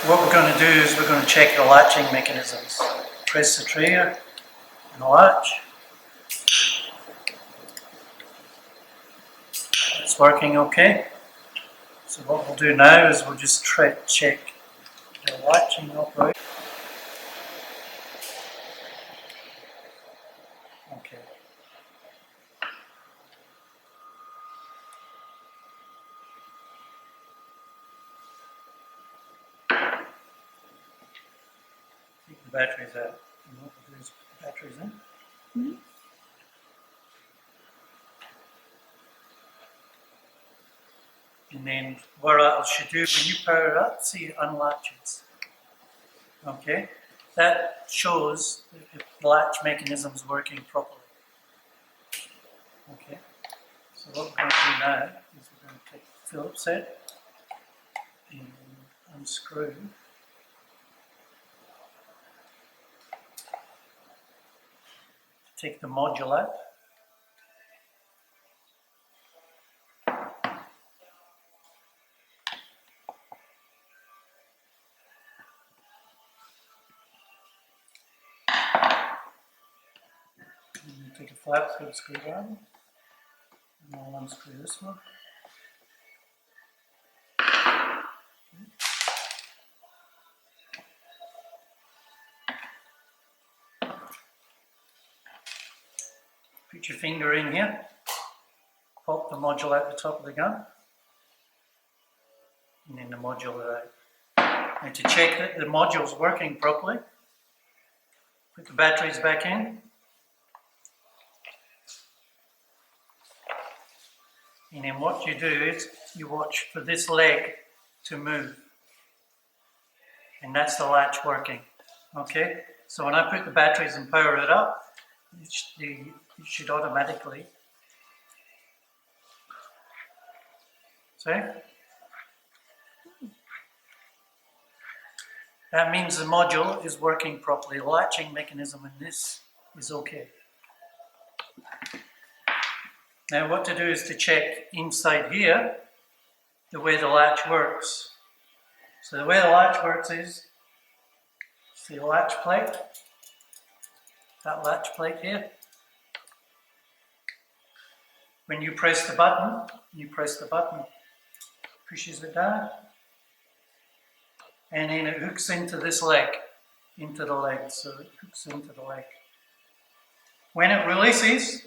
What we're going to do is we're going to check the latching mechanisms. Press the trigger and the latch. It's working okay. So what we'll do now is we'll just check the latching operation. Okay. Take the batteries out. And what we'll do is put the batteries in. Mm-hmm. And then what I should do when you power it up, see it unlatches. Okay? That shows that the latch mechanism is working properly. Okay? So what we're going to do now is we're going to take the Phillips head and unscrew. Take the module out. And you take a flat thread screwdriver, and I'll unscrew this one. Put your finger in here, pop the module out the top of the gun, and then the module out. And to check that the module is working properly, put the batteries back in. And then what you do is you watch for this leg to move. And that's the latch working. Okay? So when I put the batteries and power it up, it should automatically. See? That means the module is working properly. The latching mechanism in this is okay. Now what to do is to check inside here the way the latch works. So the way the latch works is, see the latch plate? That latch plate here. When you press the button, pushes it down, and then it hooks into this leg, into the leg, so it hooks into the leg. When it releases,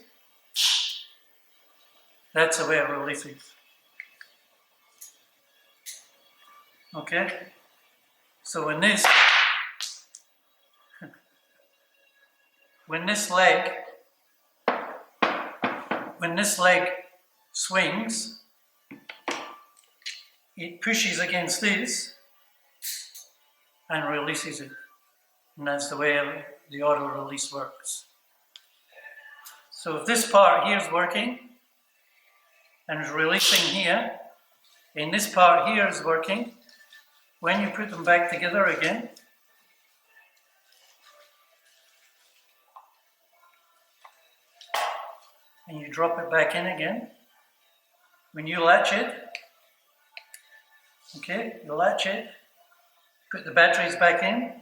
that's the way it releases. Okay? So when this leg swings, it pushes against this and releases it. And that's the way the auto release works. So if this part here is working and is releasing here, and this part here is working, when you put them back together again, and you drop it back in again, when you latch it, okay, you latch it, put the batteries back in,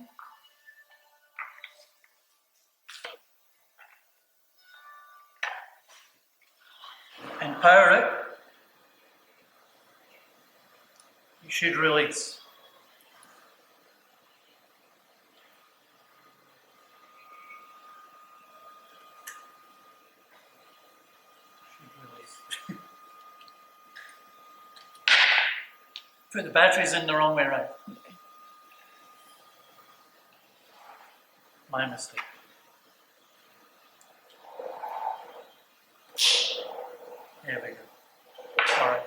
and power it, you should release. Put the batteries in the wrong way around. My mistake. There we go. Alright,